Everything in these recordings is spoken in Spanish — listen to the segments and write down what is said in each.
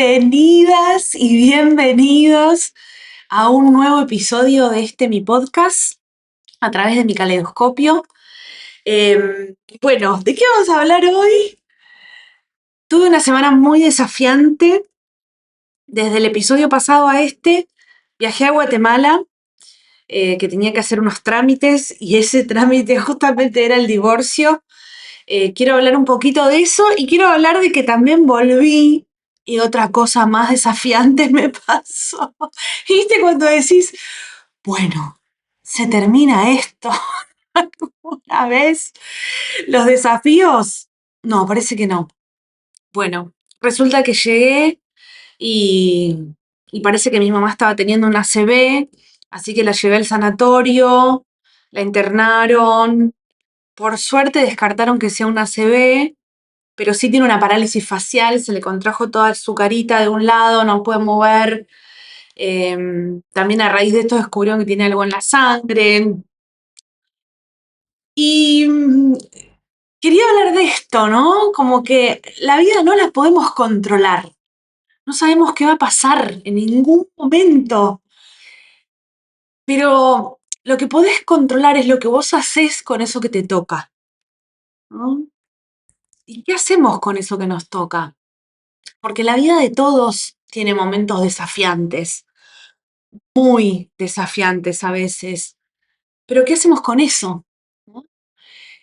Bienvenidas y bienvenidos a un nuevo episodio de mi podcast a través de mi caleidoscopio. Bueno, ¿de qué vamos a hablar hoy? Tuve una semana muy desafiante. Desde el episodio pasado a viajé a Guatemala, que tenía que hacer unos trámites y ese trámite justamente era el divorcio. Quiero hablar un poquito de eso y quiero hablar de que también volví y otra cosa más desafiante me pasó. ¿Viste cuando decís, bueno, se termina esto una vez? ¿Los desafíos? No, parece que no. Bueno, resulta que llegué y, y parece que mi mamá estaba teniendo una ACV, así que la llevé al sanatorio, la internaron. Por suerte descartaron que sea una ACV, pero sí tiene una parálisis facial, se le contrajo toda su carita de un lado, no puede mover. También a raíz de esto descubrieron que tiene algo en la sangre. Y quería hablar de esto, ¿no? Como que la vida no la podemos controlar. No sabemos qué va a pasar en ningún momento. Pero lo que podés controlar es lo que vos hacés con eso que te toca, ¿no? ¿Y qué hacemos con eso que nos toca? Porque la vida de todos tiene momentos desafiantes, muy desafiantes a veces. Pero ¿qué hacemos con eso? ¿No?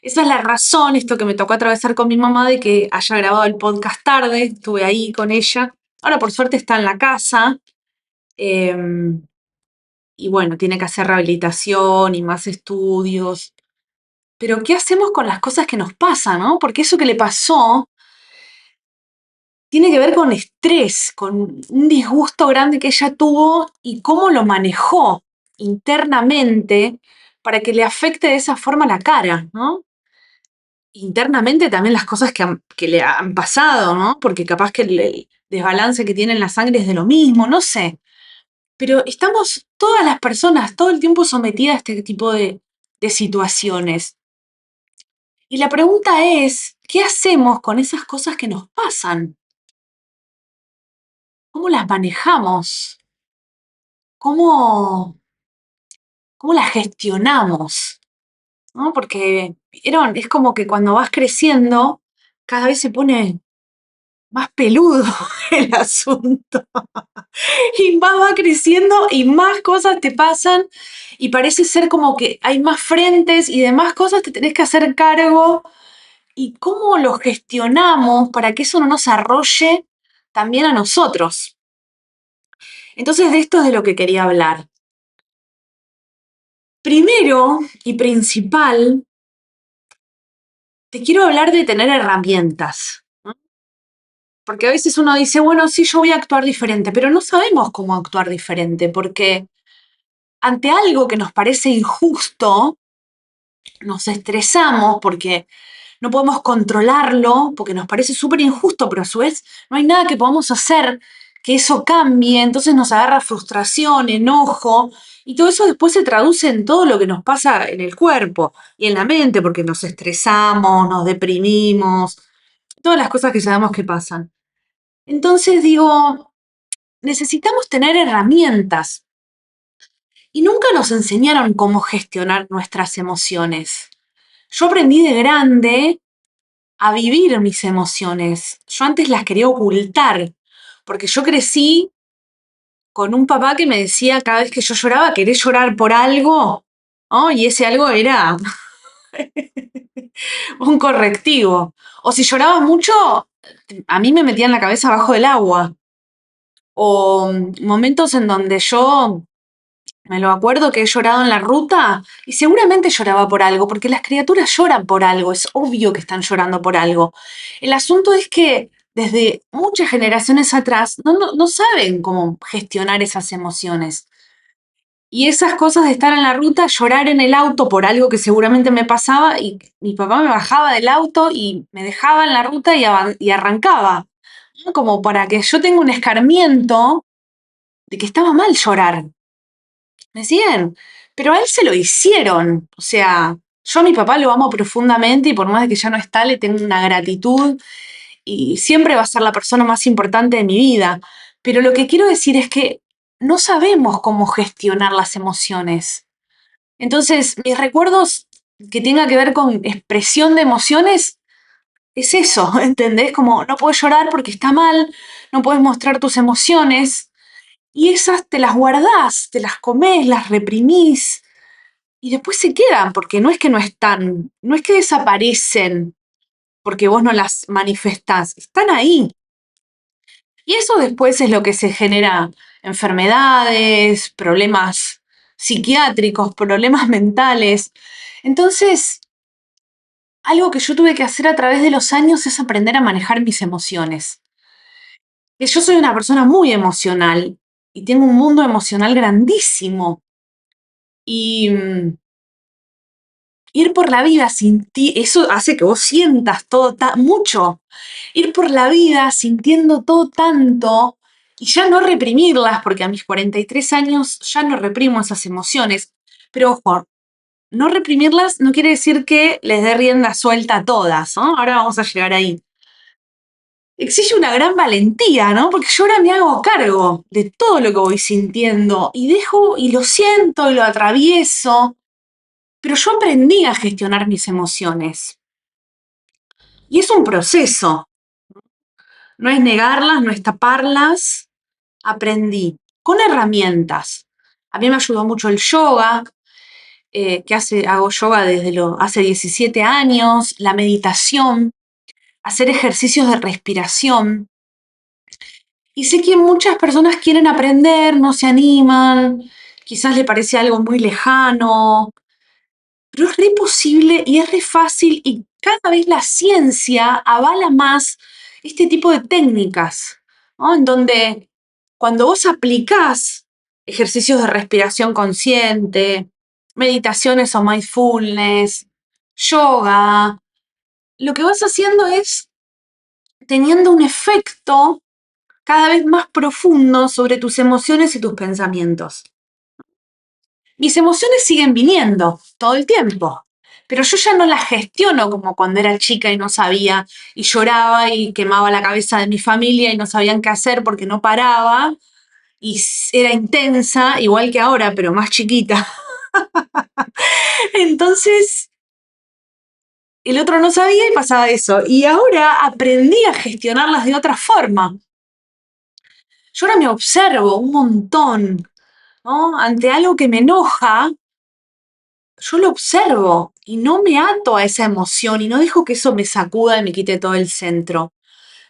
Esa es la razón, esto que me tocó atravesar con mi mamá, de que haya grabado el podcast tarde. Estuve ahí con ella. Ahora, por suerte, está en la casa. Y bueno, tiene que hacer rehabilitación y más estudios. Pero ¿qué hacemos con las cosas que nos pasan, no? Porque eso que le pasó tiene que ver con estrés, con un disgusto grande que ella tuvo y cómo lo manejó internamente para que le afecte de esa forma la cara, ¿no? Internamente también las cosas que le han pasado, ¿no? Porque capaz que el desbalance que tiene en la sangre es de lo mismo, no sé. Pero estamos todas las personas todo el tiempo sometidas a este tipo de situaciones. Y la pregunta es, ¿qué hacemos con esas cosas que nos pasan? ¿Cómo las manejamos? ¿Cómo, cómo las gestionamos? ¿No? Porque es como que cuando vas creciendo, cada vez se pone más peludo el asunto. Y más va creciendo y más cosas te pasan y parece ser como que hay más frentes y de más cosas te tenés que hacer cargo. ¿Y cómo lo gestionamos para que eso no nos arrolle también a nosotros? Entonces, de esto es de lo que quería hablar. Primero y principal, te quiero hablar de tener herramientas, ¿no? Porque a veces uno dice, bueno, sí, yo voy a actuar diferente, pero no sabemos cómo actuar diferente, porque ante algo que nos parece injusto, nos estresamos porque no podemos controlarlo, porque nos parece súper injusto, pero a su vez no hay nada que podamos hacer que eso cambie, entonces nos agarra frustración, enojo, y todo eso después se traduce en todo lo que nos pasa en el cuerpo y en la mente, porque nos estresamos, nos deprimimos, todas las cosas que sabemos que pasan. Entonces digo, necesitamos tener herramientas y nunca nos enseñaron cómo gestionar nuestras emociones. Yo aprendí de grande a vivir mis emociones. Yo antes las quería ocultar, porque yo crecí con un papá que me decía cada vez que yo lloraba, ¿querés llorar por algo? ¿No? Y ese algo era un correctivo. O si lloraba mucho, a mí me metía en la cabeza abajo del agua. O momentos en donde yo me lo acuerdo que he llorado en la ruta y seguramente lloraba por algo, porque las criaturas lloran por algo, es obvio que están llorando por algo. El asunto es que desde muchas generaciones atrás no saben cómo gestionar esas emociones. Y esas cosas de estar en la ruta, llorar en el auto por algo que seguramente me pasaba y mi papá me bajaba del auto y me dejaba en la ruta y arrancaba, ¿no? Como para que yo tenga un escarmiento de que estaba mal llorar. ¿Me siguen? Pero a él se lo hicieron. O sea, yo a mi papá lo amo profundamente y por más de que ya no está, le tengo una gratitud y siempre va a ser la persona más importante de mi vida. Pero lo que quiero decir es que no sabemos cómo gestionar las emociones. Entonces, mis recuerdos que tenga que ver con expresión de emociones es eso, ¿entendés? Como no puedes llorar porque está mal, no puedes mostrar tus emociones y esas te las guardás, te las comés, las reprimís y después se quedan porque no es que no están, no es que desaparecen porque vos no las manifestás, están ahí. Y eso después es lo que se genera enfermedades, problemas psiquiátricos, problemas mentales. Entonces, algo que yo tuve que hacer a través de los años es aprender a manejar mis emociones. Que yo soy una persona muy emocional y tengo un mundo emocional grandísimo. Y ir por la vida sin ti, eso hace que vos sientas todo mucho. Ir por la vida sintiendo todo tanto y ya no reprimirlas, porque a mis 43 años ya no reprimo esas emociones. Pero ojo, no reprimirlas no quiere decir que les dé rienda suelta a todas, ¿no? Ahora vamos a llegar ahí. Exige una gran valentía, ¿no? Porque yo ahora me hago cargo de todo lo que voy sintiendo y dejo y lo siento y lo atravieso. Pero yo aprendí a gestionar mis emociones. Y es un proceso. No es negarlas, no es taparlas. Aprendí con herramientas. A mí me ayudó mucho el yoga, hago yoga desde hace 17 años, la meditación, hacer ejercicios de respiración. Y sé que muchas personas quieren aprender, no se animan, quizás le parece algo muy lejano, pero es re posible y es re fácil y cada vez la ciencia avala más este tipo de técnicas, ¿no? En donde cuando vos aplicás ejercicios de respiración consciente, meditaciones o mindfulness, yoga, lo que vas haciendo es teniendo un efecto cada vez más profundo sobre tus emociones y tus pensamientos. Mis emociones siguen viniendo todo el tiempo, pero yo ya no las gestiono como cuando era chica y no sabía, y lloraba y quemaba la cabeza de mi familia y no sabían qué hacer porque no paraba, y era intensa, igual que ahora, pero más chiquita. Entonces, el otro no sabía y pasaba eso. Y ahora aprendí a gestionarlas de otra forma. Yo ahora me observo un montón, ¿no? Ante algo que me enoja, yo lo observo y no me ato a esa emoción y no dejo que eso me sacuda y me quite todo el centro.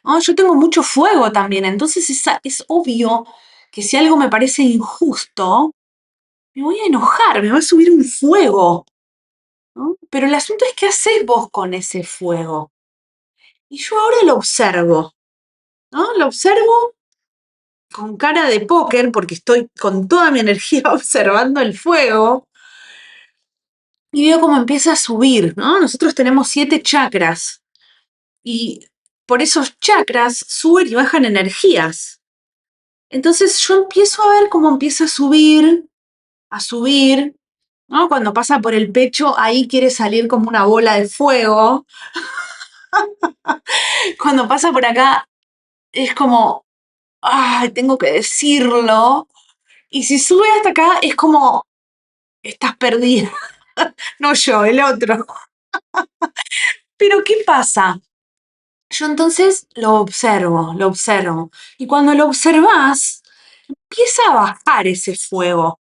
¿No? Yo tengo mucho fuego también, entonces es obvio que si algo me parece injusto, me voy a enojar, me va a subir un fuego, ¿no? Pero el asunto es qué haces vos con ese fuego. Y yo ahora lo observo, ¿no? Lo observo con cara de póker porque estoy con toda mi energía observando el fuego y veo cómo empieza a subir, ¿no? Nosotros tenemos 7 chakras y por esos chakras suben y bajan energías. Entonces yo empiezo a ver cómo empieza a subir, ¿no? Cuando pasa por el pecho, ahí quiere salir como una bola de fuego. Cuando pasa por acá, es como, ay, tengo que decirlo. Y si sube hasta acá, es como, estás perdida. No yo, el otro. Pero ¿qué pasa? Yo entonces lo observo, lo observo. Y cuando lo observas, empieza a bajar ese fuego,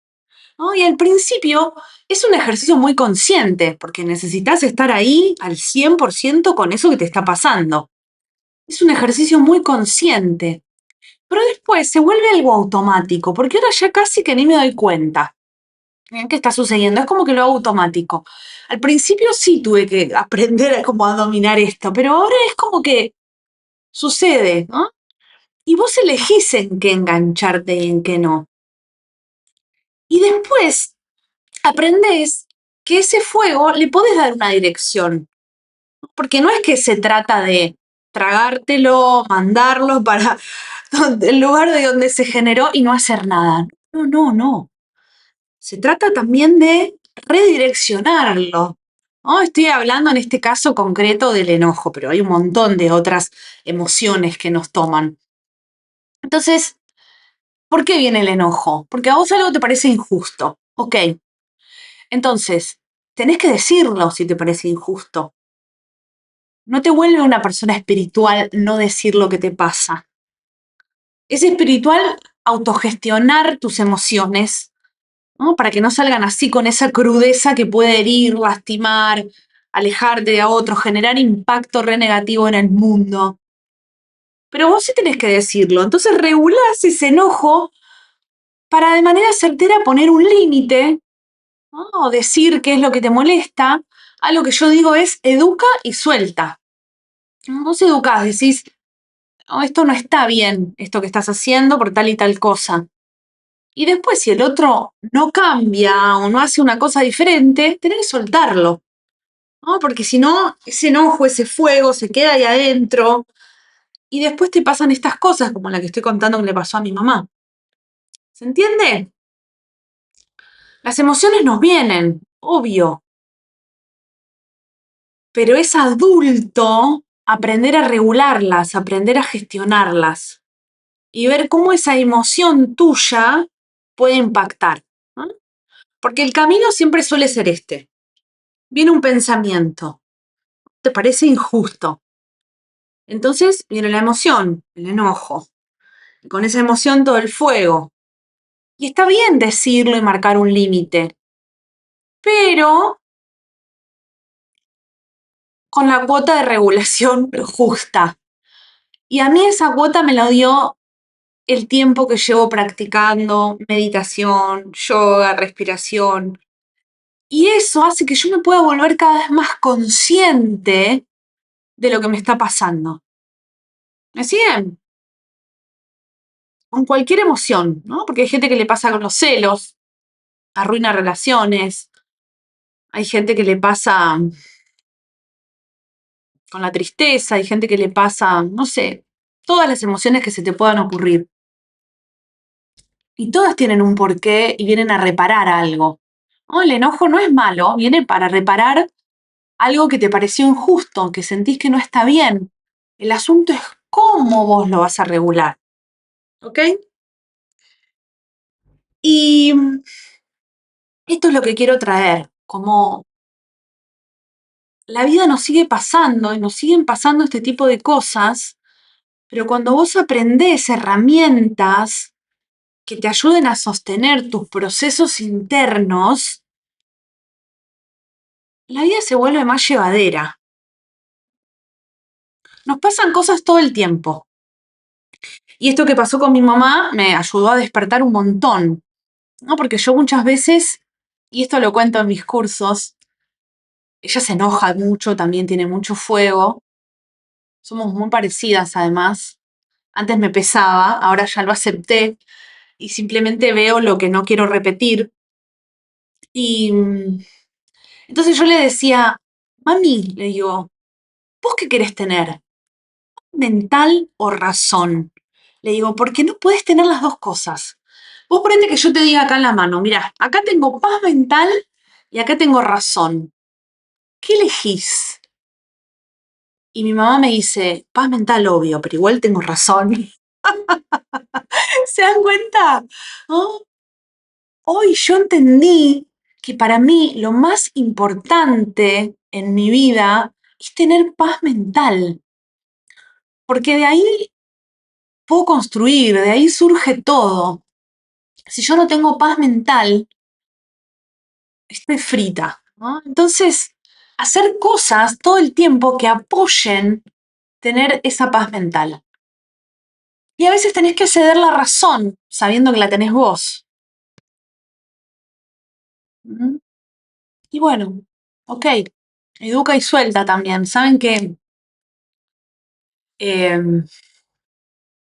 ¿no? Y al principio es un ejercicio muy consciente, porque necesitas estar ahí al 100% con eso que te está pasando. Es un ejercicio muy consciente. Pero después se vuelve algo automático, porque ahora ya casi que ni me doy cuenta. ¿Qué está sucediendo? Es como que lo hago automático. Al principio sí tuve que aprender a dominar esto, pero ahora es como que sucede, ¿no? Y vos elegís en qué engancharte y en qué no. Y después aprendés que ese fuego le podés dar una dirección. Porque no es que se trata de tragártelo, mandarlo para el lugar de donde se generó y no hacer nada. No, no, no. Se trata también de redireccionarlo, ¿no? Estoy hablando en este caso concreto del enojo, pero hay un montón de otras emociones que nos toman. Entonces, ¿por qué viene el enojo? Porque a vos algo te parece injusto. Ok. Entonces, tenés que decirlo si te parece injusto. No te vuelve una persona espiritual no decir lo que te pasa. Es espiritual autogestionar tus emociones, ¿no? Para que no salgan así con esa crudeza que puede herir, lastimar, alejarte de a otros, generar impacto re negativo en el mundo. Pero vos sí tenés que decirlo. Entonces regulás ese enojo para de manera certera poner un límite, ¿no? O decir qué es lo que te molesta. Algo que yo digo es educa y suelta. Vos educás, decís, oh, esto no está bien, esto que estás haciendo por tal y tal cosa. Y después, si el otro no cambia o no hace una cosa diferente, tenés que soltarlo, ¿no? Porque si no, ese enojo, ese fuego se queda ahí adentro y después te pasan estas cosas como la que estoy contando que le pasó a mi mamá. ¿Se entiende? Las emociones nos vienen, obvio, pero es adulto aprender a regularlas, aprender a gestionarlas y ver cómo esa emoción tuya puede impactar, ¿no? Porque el camino siempre suele ser este. Viene un pensamiento, te parece injusto. Entonces viene la emoción, el enojo. Y con esa emoción todo el fuego. Y está bien decirlo y marcar un límite, pero con la cuota de regulación justa. Y a mí esa cuota me la dio el tiempo que llevo practicando meditación, yoga, respiración. Y eso hace que yo me pueda volver cada vez más consciente de lo que me está pasando. ¿Me siguen? Con cualquier emoción, ¿no? Porque hay gente que le pasa con los celos, arruina relaciones, hay gente que le pasa con la tristeza, hay gente que le pasa, no sé, todas las emociones que se te puedan ocurrir. Y todas tienen un porqué y vienen a reparar algo, ¿no? El enojo no es malo, viene para reparar algo que te pareció injusto, que sentís que no está bien. El asunto es cómo vos lo vas a regular, ¿ok? Y esto es lo que quiero traer, como la vida nos sigue pasando y nos siguen pasando este tipo de cosas, pero cuando vos aprendés herramientas que te ayuden a sostener tus procesos internos, la vida se vuelve más llevadera. Nos pasan cosas todo el tiempo. Y esto que pasó con mi mamá me ayudó a despertar un montón, ¿no? Porque yo muchas veces, y esto lo cuento en mis cursos, ella se enoja mucho, también tiene mucho fuego. Somos muy parecidas además. Antes me pesaba, ahora ya lo acepté y simplemente veo lo que no quiero repetir. Y entonces yo le decía, mami, le digo, ¿vos qué querés tener? ¿Mental o razón? Le digo, porque no puedes tener las dos cosas. Vos ponete que yo te diga acá en la mano, mira, acá tengo paz mental y acá tengo razón. ¿Qué elegís? Y mi mamá me dice, paz mental, obvio, pero igual tengo razón. ¿Se dan cuenta? ¿No? Hoy yo entendí que para mí lo más importante en mi vida es tener paz mental, porque de ahí puedo construir, de ahí surge todo. Si yo no tengo paz mental, estoy frita, ¿no? Entonces, hacer cosas todo el tiempo que apoyen tener esa paz mental. Y a veces tenés que ceder la razón sabiendo que la tenés vos. ¿Mm? Y bueno, ok, educa y suelta también. Saben que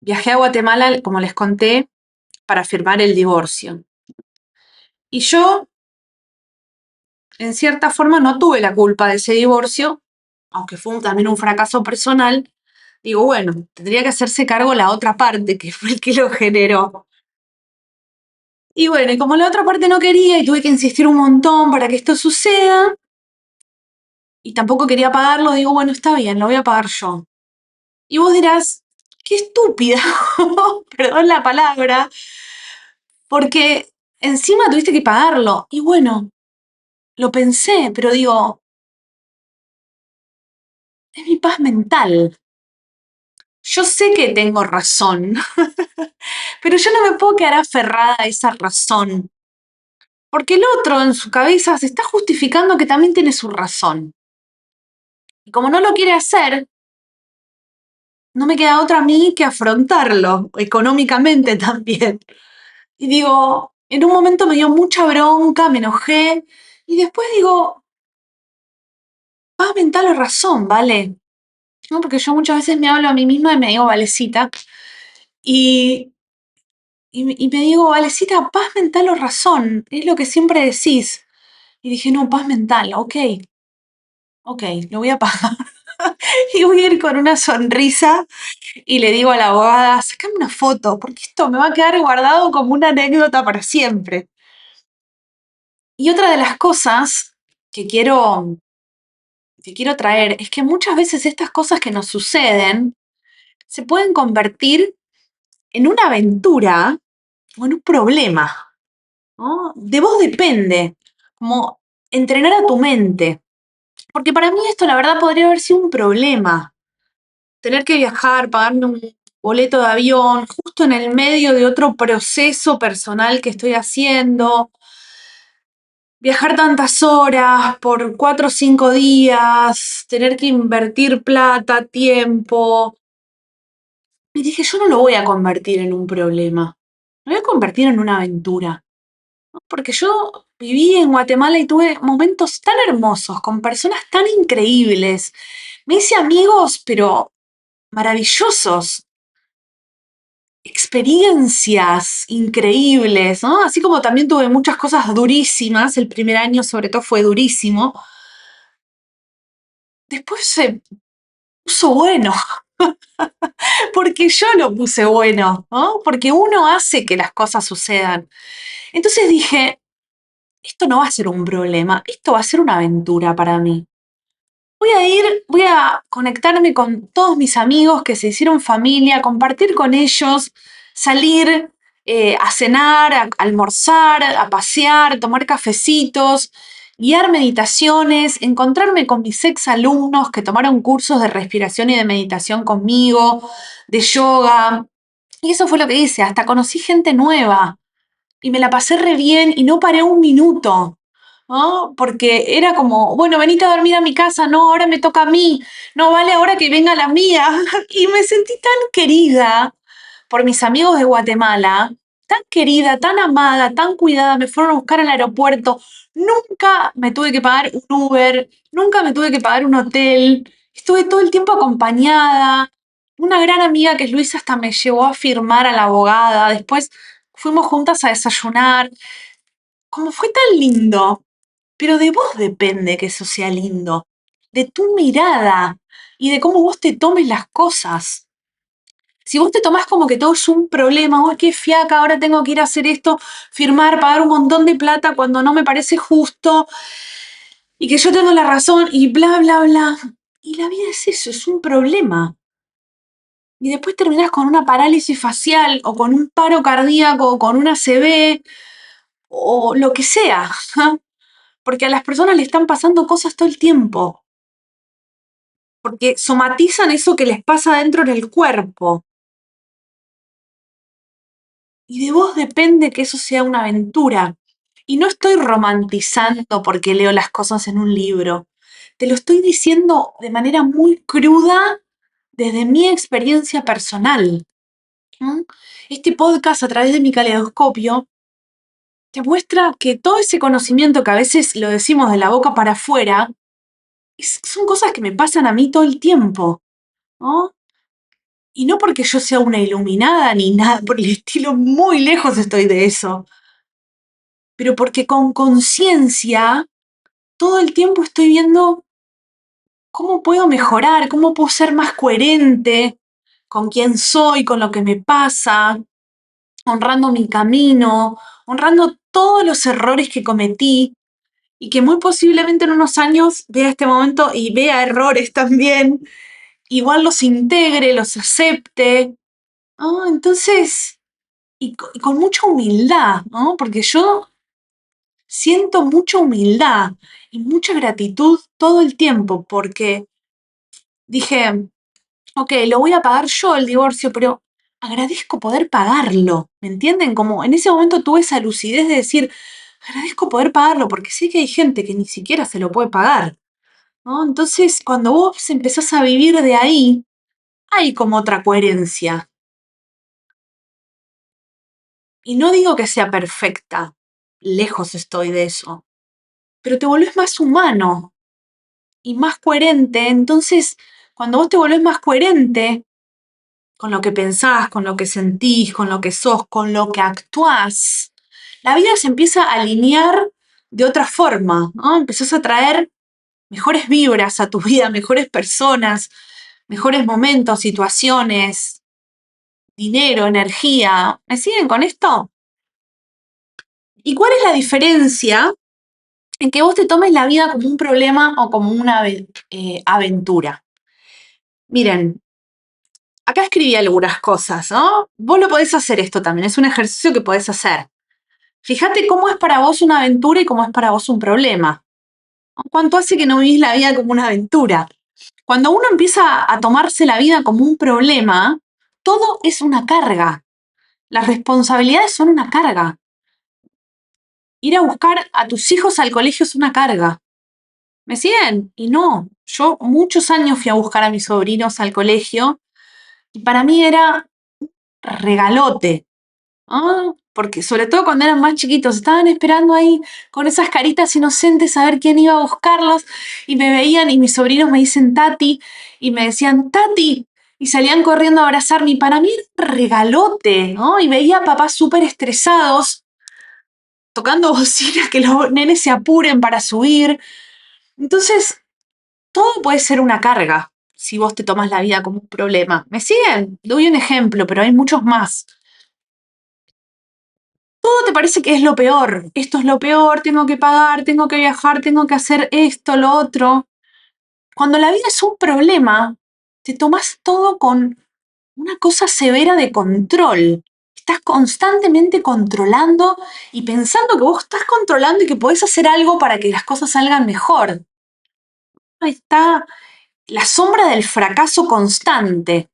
viajé a Guatemala, como les conté, para firmar el divorcio. Y yo, en cierta forma, no tuve la culpa de ese divorcio, aunque fue también un fracaso personal. Digo, bueno, tendría que hacerse cargo la otra parte, que fue el que lo generó. Y bueno, y como la otra parte no quería y tuve que insistir un montón para que esto suceda, y tampoco quería pagarlo, digo, bueno, está bien, lo voy a pagar yo. Y vos dirás, qué estúpida, perdón la palabra, porque encima tuviste que pagarlo. Y bueno, lo pensé, pero digo, es mi paz mental. Yo sé que tengo razón, pero yo no me puedo quedar aferrada a esa razón, porque el otro en su cabeza se está justificando que también tiene su razón. Y como no lo quiere hacer, no me queda otra a mí que afrontarlo, económicamente también. Y digo, en un momento me dio mucha bronca, me enojé, y después digo, paz mental o razón, ¿vale? ¿No? Porque yo muchas veces me hablo a mí misma y me digo, Valecita, y, y me digo, Valecita, paz mental o razón, es lo que siempre decís. Y dije, no, paz mental, ok, lo voy a pagar. Y voy a ir con una sonrisa y le digo a la abogada, sacame una foto, porque esto me va a quedar guardado como una anécdota para siempre. Y otra de las cosas que quiero traer es que muchas veces estas cosas que nos suceden se pueden convertir en una aventura o en un problema, ¿no? De vos depende, como entrenar a tu mente. Porque para mí esto la verdad podría haber sido un problema. Tener que viajar, pagarme un boleto de avión justo en el medio de otro proceso personal que estoy haciendo, viajar tantas horas por 4 o 5 días, tener que invertir plata, tiempo. Y dije, yo no lo voy a convertir en un problema, lo voy a convertir en una aventura. ¿No? Porque yo viví en Guatemala y tuve momentos tan hermosos, con personas tan increíbles. Me hice amigos, pero maravillosos, experiencias increíbles, ¿no? Así como también tuve muchas cosas durísimas, el primer año sobre todo fue durísimo. Después se puso bueno, porque yo lo puse bueno, ¿no? Porque uno hace que las cosas sucedan. Entonces dije, esto no va a ser un problema, esto va a ser una aventura para mí. Voy a conectarme con todos mis amigos que se hicieron familia, compartir con ellos, salir a cenar, a almorzar, a pasear, tomar cafecitos, guiar meditaciones, encontrarme con mis ex alumnos que tomaron cursos de respiración y de meditación conmigo, de yoga. Y eso fue lo que hice, hasta conocí gente nueva y me la pasé re bien y no paré un minuto, ¿no? Porque era como, bueno, venite a dormir a mi casa, no, ahora me toca a mí, no vale ahora que venga la mía. Y me sentí tan querida por mis amigos de Guatemala, tan querida, tan amada, tan cuidada, me fueron a buscar al aeropuerto, nunca me tuve que pagar un Uber, nunca me tuve que pagar un hotel, estuve todo el tiempo acompañada. Una gran amiga que es Luisa hasta me llevó a firmar a la abogada, después fuimos juntas a desayunar, como fue tan lindo, pero de vos depende que eso sea lindo, de tu mirada y de cómo vos te tomes las cosas. Si vos te tomás como que todo es un problema, uy, qué fiaca, ahora tengo que ir a hacer esto, firmar, pagar un montón de plata cuando no me parece justo y que yo tengo la razón y bla, bla, bla. Y la vida es eso, es un problema. Y después terminás con una parálisis facial o con un paro cardíaco o con una ACV o lo que sea. Porque a las personas le están pasando cosas todo el tiempo, porque somatizan eso que les pasa dentro del cuerpo. Y de vos depende que eso sea una aventura. Y no estoy romantizando porque leo las cosas en un libro. Te lo estoy diciendo de manera muy cruda desde mi experiencia personal. ¿Mm? Este podcast a través de mi caleidoscopio te muestra que todo ese conocimiento que a veces lo decimos de la boca para afuera, son cosas que me pasan a mí todo el tiempo, ¿no? Y no porque yo sea una iluminada ni nada por el estilo, muy lejos estoy de eso, pero porque con conciencia todo el tiempo estoy viendo cómo puedo mejorar, cómo puedo ser más coherente con quién soy, con lo que me pasa, honrando mi camino, honrando todos los errores que cometí y que muy posiblemente en unos años vea este momento y vea errores también, igual los integre, los acepte, ¿no? Entonces, y con mucha humildad, ¿no? Porque yo siento mucha humildad y mucha gratitud todo el tiempo, porque dije, ok, lo voy a pagar yo el divorcio, pero agradezco poder pagarlo, ¿me entienden? Como en ese momento tuve esa lucidez de decir, agradezco poder pagarlo, porque sé que hay gente que ni siquiera se lo puede pagar, ¿no? Entonces, cuando vos empezás a vivir de ahí, hay como otra coherencia. Y no digo que sea perfecta, lejos estoy de eso, pero te volvés más humano y más coherente. Entonces, cuando vos te volvés más coherente con lo que pensás, con lo que sentís, con lo que sos, con lo que actuás, la vida se empieza a alinear de otra forma, ¿no? Empezás a traer mejores vibras a tu vida, mejores personas, mejores momentos, situaciones, dinero, energía. ¿Me siguen con esto? ¿Y cuál es la diferencia en que vos te tomes la vida como un problema o como una aventura? Miren, acá escribí algunas cosas, ¿no? Vos lo podés hacer esto también, es un ejercicio que podés hacer. Fíjate cómo es para vos una aventura y cómo es para vos un problema. ¿Cuánto hace que no vivís la vida como una aventura? Cuando uno empieza a tomarse la vida como un problema, todo es una carga. Las responsabilidades son una carga. Ir a buscar a tus hijos al colegio es una carga. ¿Me siguen? Y no, yo muchos años fui a buscar a mis sobrinos al colegio y para mí era regalote, ¿no? Porque sobre todo cuando eran más chiquitos, estaban esperando ahí con esas caritas inocentes a ver quién iba a buscarlos y me veían y mis sobrinos me dicen Tati y me decían Tati y salían corriendo a abrazarme y para mí era regalote, ¿no? Y veía a papás súper estresados tocando bocina que los nenes se apuren para subir. Entonces, todo puede ser una carga si vos te tomas la vida como un problema. ¿Me siguen? Doy un ejemplo, pero hay muchos más. Todo te parece que es lo peor. Esto es lo peor, tengo que pagar, tengo que viajar, tengo que hacer esto, lo otro. Cuando la vida es un problema, te tomas todo con una cosa severa de control. Estás constantemente controlando y pensando que vos estás controlando y que podés hacer algo para que las cosas salgan mejor. Ahí está la sombra del fracaso constante.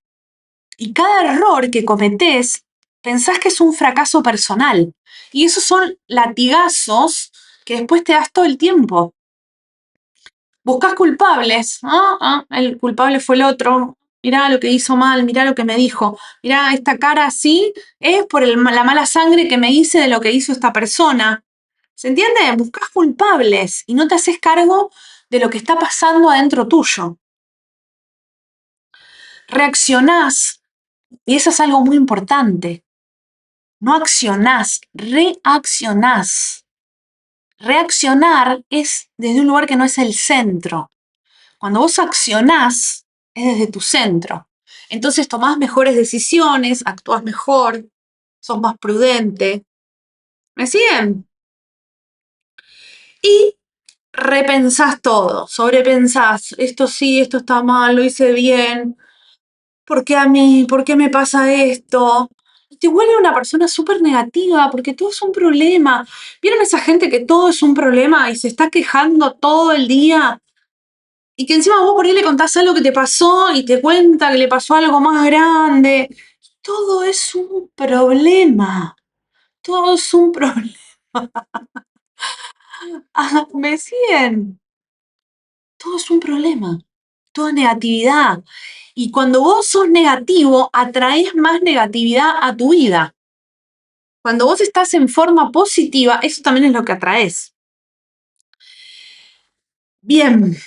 Y cada error que cometés, pensás que es un fracaso personal. Y esos son latigazos que después te das todo el tiempo. Buscás culpables. El culpable fue el otro. Mirá lo que hizo mal, mirá lo que me dijo. Mirá, esta cara así es por la mala sangre que me hice de lo que hizo esta persona. ¿Se entiende? Buscás culpables y no te haces cargo de lo que está pasando adentro tuyo. Reaccionás, y eso es algo muy importante. No accionás, reaccionás. Reaccionar es desde un lugar que no es el centro. Cuando vos accionás, es desde tu centro. Entonces tomás mejores decisiones, actúas mejor, sos más prudente. ¿Me siguen? Y repensás todo, sobrepensás. Esto sí, esto está mal, lo hice bien. ¿Por qué a mí? ¿Por qué me pasa esto? Te vuelve una persona súper negativa porque todo es un problema. ¿Vieron esa gente que todo es un problema y se está quejando todo el día? Y que encima vos por ahí le contás algo que te pasó y te cuenta que le pasó algo más grande. Todo es un problema. Todo es un problema. ¿Me siguen? Todo es un problema. Toda negatividad. Y cuando vos sos negativo, atraes más negatividad a tu vida. Cuando vos estás en forma positiva, eso también es lo que atraes. Bien,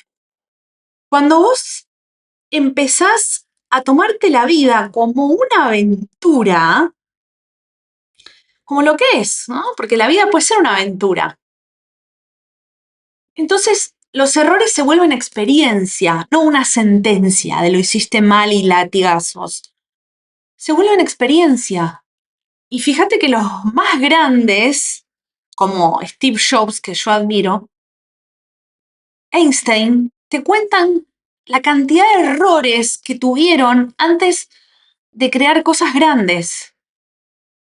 cuando vos empezás a tomarte la vida como una aventura, como lo que es, ¿no? Porque la vida puede ser una aventura. Entonces, los errores se vuelven experiencia, no una sentencia de lo hiciste mal y latigazos. Se vuelven experiencia. Y fíjate que los más grandes, como Steve Jobs, que yo admiro, Einstein, te cuentan la cantidad de errores que tuvieron antes de crear cosas grandes,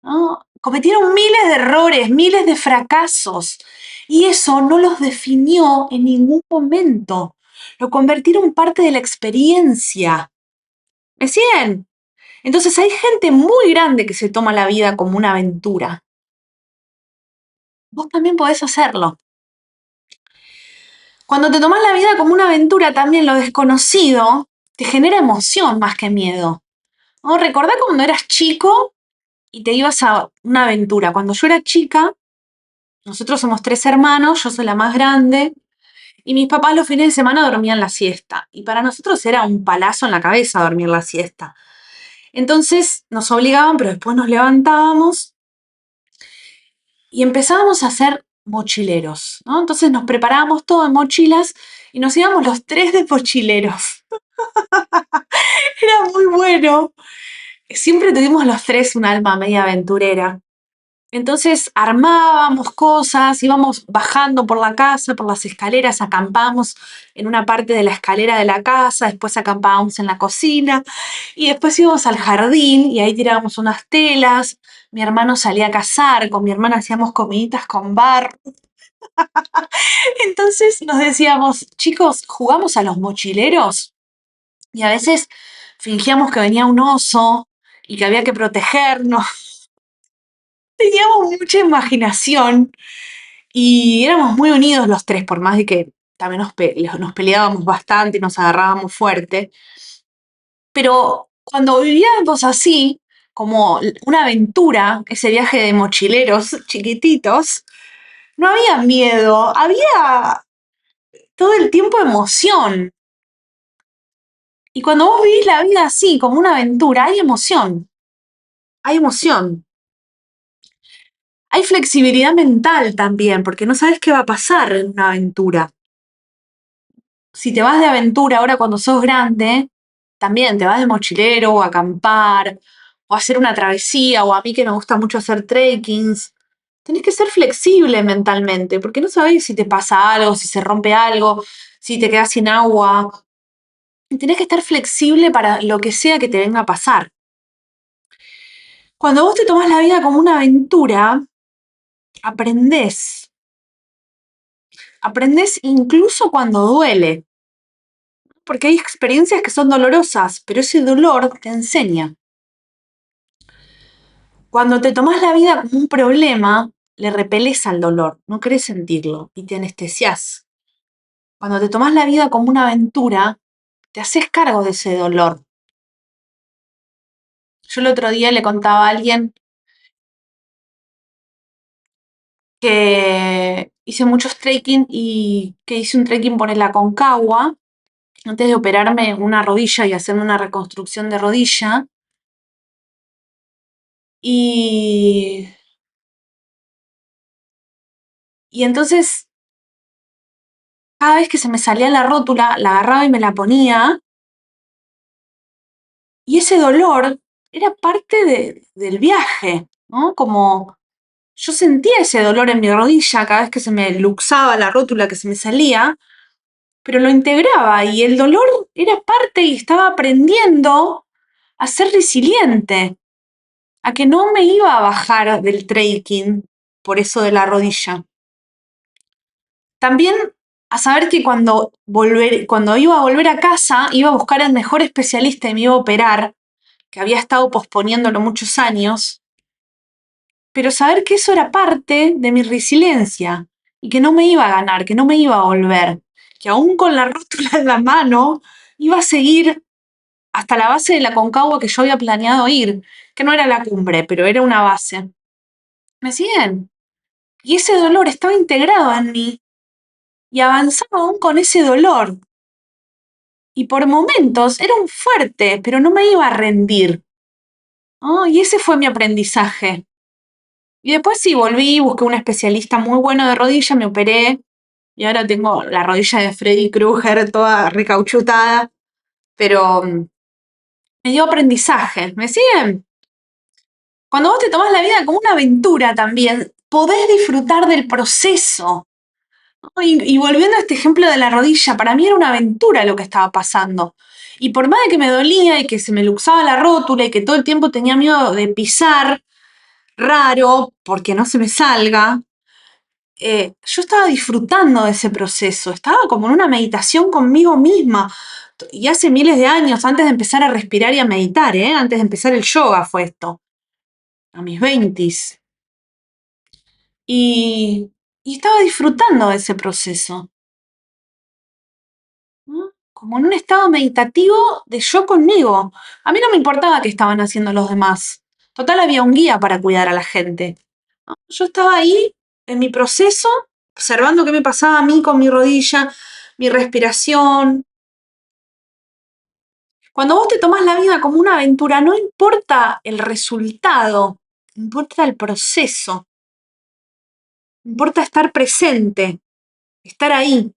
¿no? Cometieron miles de errores, miles de fracasos, y eso no los definió en ningún momento. Lo convirtieron parte de la experiencia. ¿Me siguen? Entonces hay gente muy grande que se toma la vida como una aventura. Vos también podés hacerlo. Cuando te tomás la vida como una aventura, también lo desconocido te genera emoción más que miedo, ¿no? Recordá cuando eras chico y te ibas a una aventura. Cuando yo era chica, nosotros somos 3 hermanos, yo soy la más grande, y mis papás los fines de semana dormían la siesta. Y para nosotros era un palazo en la cabeza dormir la siesta. Entonces nos obligaban, pero después nos levantábamos y empezábamos a hacer mochileros, ¿no? Entonces nos preparábamos todo en mochilas y nos íbamos los 3 de mochileros. Era muy bueno. Siempre tuvimos los 3 un alma media aventurera. Entonces armábamos cosas, íbamos bajando por la casa, por las escaleras, acampábamos en una parte de la escalera de la casa, después acampábamos en la cocina y después íbamos al jardín y ahí tirábamos unas telas. Mi hermano salía a cazar, con mi hermana hacíamos comiditas con barro. Entonces nos decíamos, chicos, jugamos a los mochileros y a veces fingíamos que venía un oso y que había que protegernos. Teníamos mucha imaginación y éramos muy unidos los 3, por más de que también nos peleábamos bastante y nos agarrábamos fuerte. Pero cuando vivíamos así, como una aventura, ese viaje de mochileros chiquititos, no había miedo, había todo el tiempo emoción. Y cuando vos vivís la vida así, como una aventura, hay emoción. Hay emoción. Hay flexibilidad mental también, porque no sabes qué va a pasar en una aventura. Si te vas de aventura ahora cuando sos grande, también te vas de mochilero o a acampar o a hacer una travesía o a mí que me gusta mucho hacer trekkings. Tenés que ser flexible mentalmente porque no sabés si te pasa algo, si se rompe algo, si te quedas sin agua. Y tenés que estar flexible para lo que sea que te venga a pasar. Cuando vos te tomás la vida como una aventura, aprendés. Aprendés incluso cuando duele. Porque hay experiencias que son dolorosas, pero ese dolor te enseña. Cuando te tomás la vida como un problema, le repelés al dolor, no querés sentirlo y te anestesiás. Cuando te tomás la vida como una aventura, te haces cargo de ese dolor. Yo el otro día le contaba a alguien que hice muchos trekking y que hice un trekking por el Aconcagua antes de operarme una rodilla y hacerme una reconstrucción de rodilla. Y, y entonces, cada vez que se me salía la rótula, la agarraba y me la ponía. Y ese dolor era parte del viaje, ¿no? Como yo sentía ese dolor en mi rodilla cada vez que se me luxaba la rótula que se me salía, pero lo integraba y el dolor era parte y estaba aprendiendo a ser resiliente, a que no me iba a bajar del trekking por eso de la rodilla. También a saber que cuando iba a volver a casa, iba a buscar al mejor especialista y me iba a operar, que había estado posponiéndolo muchos años, pero saber que eso era parte de mi resiliencia y que no me iba a ganar, que no me iba a volver, que aún con la rótula en la mano iba a seguir hasta la base de la Aconcagua que yo había planeado ir, que no era la cumbre, pero era una base. ¿Me siguen? Y ese dolor estaba integrado en mí y avanzaba aún con ese dolor. Y por momentos era un fuerte, pero no me iba a rendir, ¿no? Y ese fue mi aprendizaje. Y después sí, volví, busqué un especialista muy bueno de rodilla, me operé y ahora tengo la rodilla de Freddy Krueger toda recauchutada, pero me dio aprendizaje. ¿Me siguen? Cuando vos te tomás la vida como una aventura también, podés disfrutar del proceso. Y volviendo a este ejemplo de la rodilla, para mí era una aventura lo que estaba pasando. Y por más de que me dolía y que se me luxaba la rótula y que todo el tiempo tenía miedo de pisar raro porque no se me salga, yo estaba disfrutando de ese proceso, estaba como en una meditación conmigo misma. Y hace miles de años, antes de empezar a respirar y a meditar, antes de empezar el yoga fue esto, a mis 20s. Y estaba disfrutando de ese proceso, ¿no? Como en un estado meditativo de yo conmigo. A mí no me importaba qué estaban haciendo los demás. Total, había un guía para cuidar a la gente. Yo estaba ahí en mi proceso, observando qué me pasaba a mí con mi rodilla, mi respiración. Cuando vos te tomás la vida como una aventura, no importa el resultado, importa el proceso, importa estar presente, estar ahí.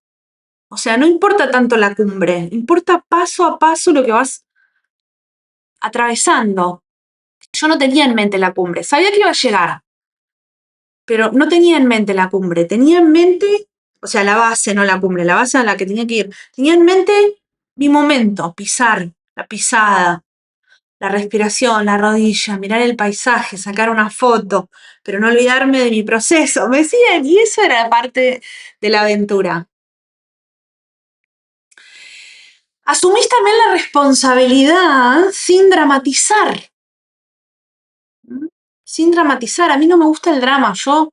O sea, no importa tanto la cumbre, importa paso a paso lo que vas atravesando. Yo no tenía en mente la cumbre, sabía que iba a llegar, pero no tenía en mente la cumbre, tenía en mente, o sea, la base, no la cumbre, la base a la que tenía que ir. Tenía en mente mi momento, pisar, la pisada, la respiración, la rodilla, mirar el paisaje, sacar una foto, pero no olvidarme de mi proceso. ¿Me siguen? Y eso era parte de la aventura. Asumís también la responsabilidad sin dramatizar. Sin dramatizar. A mí no me gusta el drama. Yo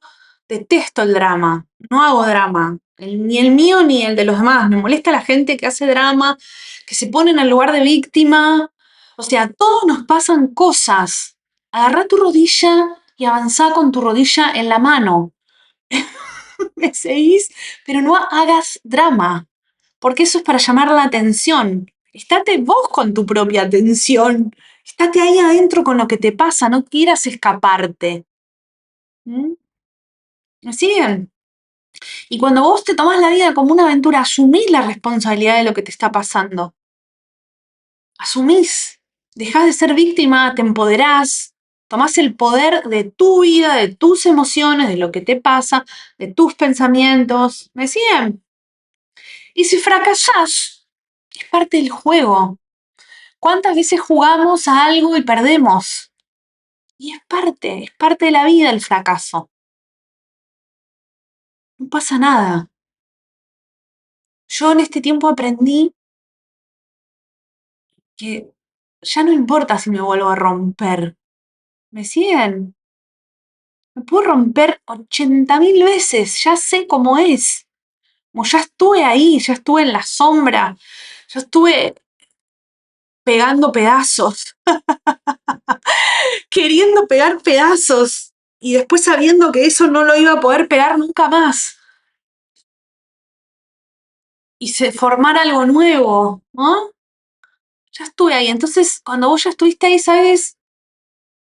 detesto el drama. No hago drama. Ni el mío ni el de los demás. Me molesta la gente que hace drama, que se pone en el lugar de víctima. O sea, a todos nos pasan cosas. Agarrá tu rodilla y avanzá con tu rodilla en la mano. ¿Me seguís? Pero no hagas drama, porque eso es para llamar la atención. Estate vos con tu propia atención. Estate ahí adentro con lo que te pasa, no quieras escaparte. ¿Mm? ¿Me siguen? Y cuando vos te tomás la vida como una aventura, asumís la responsabilidad de lo que te está pasando. Asumís. Dejás de ser víctima, te empoderás, tomás el poder de tu vida, de tus emociones, de lo que te pasa, de tus pensamientos. ¿Me siguen? Y si fracasás, es parte del juego. ¿Cuántas veces jugamos a algo y perdemos? Y es parte de la vida el fracaso. No pasa nada. Yo en este tiempo aprendí que ya no importa si me vuelvo a romper. ¿Me siguen? Me puedo romper 80.000 veces, ya sé cómo es. Como ya estuve ahí, ya estuve en la sombra, ya estuve pegando pedazos, queriendo pegar pedazos y después sabiendo que eso no lo iba a poder pegar nunca más. Y se formar algo nuevo, ¿no? Ya estuve ahí. Entonces, cuando vos ya estuviste ahí, sabes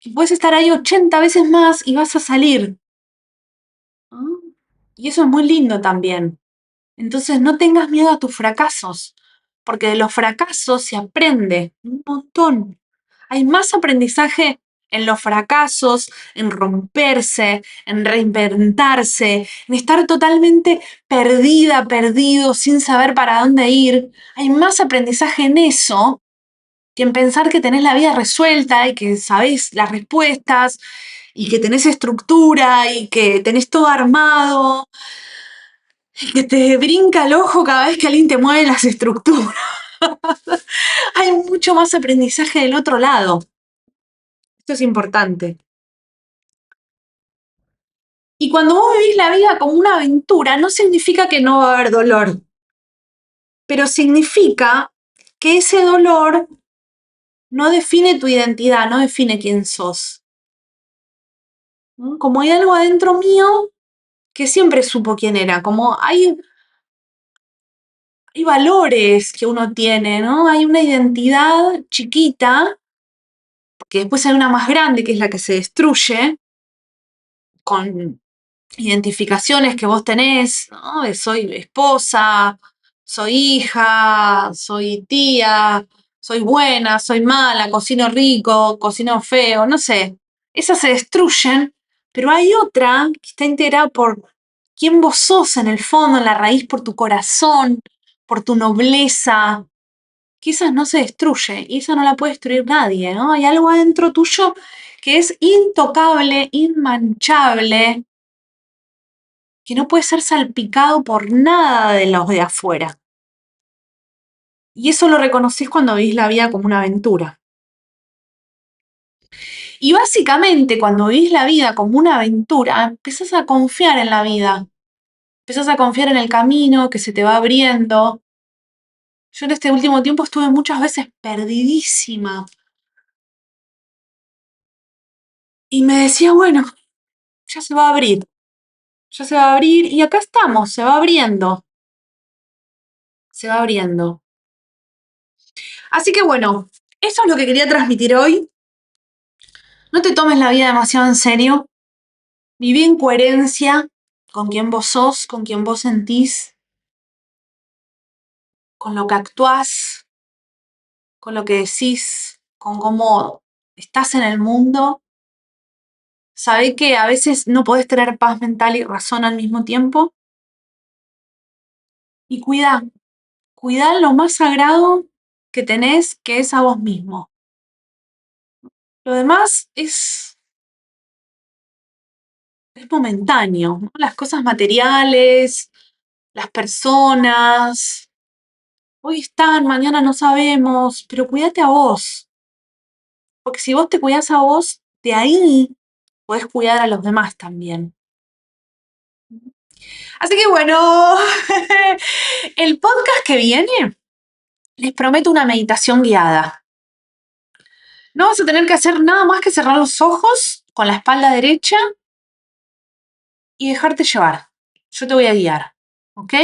que puedes estar ahí 80 veces más y vas a salir, ¿no? Y eso es muy lindo también. Entonces, no tengas miedo a tus fracasos, porque de los fracasos se aprende un montón. Hay más aprendizaje en los fracasos, en romperse, en reinventarse, en estar totalmente perdida, perdido, sin saber para dónde ir. Hay más aprendizaje en eso que en pensar que tenés la vida resuelta y que sabés las respuestas y que tenés estructura y que tenés todo armado y que te brinca el ojo cada vez que alguien te mueve las estructuras. Hay mucho más aprendizaje del otro lado. Esto es importante. Y cuando vos vivís la vida como una aventura, no significa que no va a haber dolor, pero significa que ese dolor no define tu identidad, no define quién sos. ¿No? Como hay algo adentro mío que siempre supo quién era, como hay valores que uno tiene, ¿no? Hay una identidad chiquita, porque después hay una más grande que es la que se destruye, con identificaciones que vos tenés, ¿no? Soy esposa, soy hija, soy tía, soy buena, soy mala, cocino rico, cocino feo, no sé. Esas se destruyen, pero hay otra que está integrada por quién vos sos en el fondo, en la raíz, por tu corazón, por tu nobleza, que esa no se destruye y esa no la puede destruir nadie, ¿no? Hay algo adentro tuyo que es intocable, inmanchable, que no puede ser salpicado por nada de los de afuera. Y eso lo reconocés cuando vivís la vida como una aventura. Y básicamente cuando vivís la vida como una aventura, empezás a confiar en la vida. Empezás a confiar en el camino que se te va abriendo. Yo en este último tiempo estuve muchas veces perdidísima. Y me decía, bueno, ya se va a abrir. Ya se va a abrir y acá estamos, se va abriendo. Se va abriendo. Así que bueno, eso es lo que quería transmitir hoy. No te tomes la vida demasiado en serio. Viví en coherencia con quien vos sos, con quien vos sentís, con lo que actuás, con lo que decís, con cómo estás en el mundo. Sabé que a veces no podés tener paz mental y razón al mismo tiempo. Y cuidá lo más sagrado que tenés, que es a vos mismo. Lo demás es momentáneo, ¿no? Las cosas materiales, las personas, hoy están, mañana no sabemos, pero cuídate a vos. Porque si vos te cuidás a vos, de ahí podés cuidar a los demás también. Así que bueno, el podcast que viene, les prometo una meditación guiada. No vas a tener que hacer nada más que cerrar los ojos con la espalda derecha y dejarte llevar. Yo te voy a guiar, ¿ok?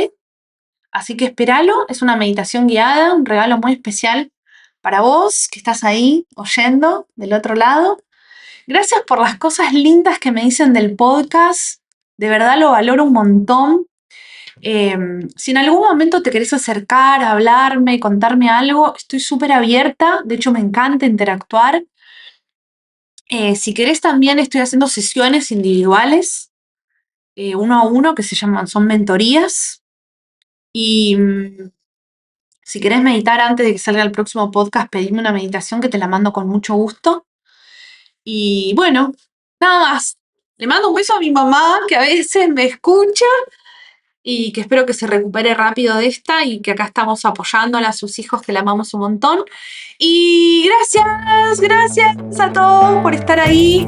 Así que espéralo, es una meditación guiada, un regalo muy especial para vos que estás ahí oyendo del otro lado. Gracias por las cosas lindas que me dicen del podcast, de verdad lo valoro un montón. Si en algún momento te querés acercar, hablarme, contarme algo, estoy súper abierta, de hecho me encanta interactuar. Si querés también estoy haciendo sesiones individuales, uno a uno, que son mentorías. Y si querés meditar antes de que salga el próximo podcast, pedime una meditación que te la mando con mucho gusto. Y bueno, nada más. Le mando un beso a mi mamá, que a veces me escucha y que espero que se recupere rápido de esta y que acá estamos apoyándola a sus hijos, que la amamos un montón. Y gracias a todos por estar ahí.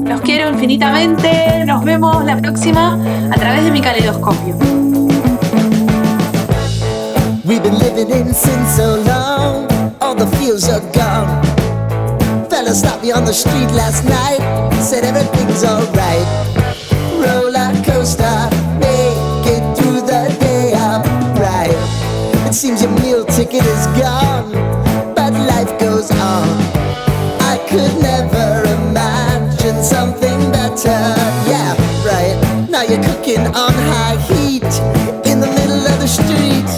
Los quiero infinitamente. Nos vemos la próxima a través de mi caleidoscopio. We've been living in sin so long, all the feels are gone. Fella stopped me on the street last night, said everything's alright. Roller coaster, make it through the day, I'm right. It seems your meal ticket is gone, but life goes on. I could never imagine something better. Yeah, right. Now you're cooking on high heat in the middle of the street.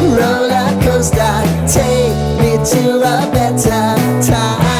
Roller coaster, take me to a better time.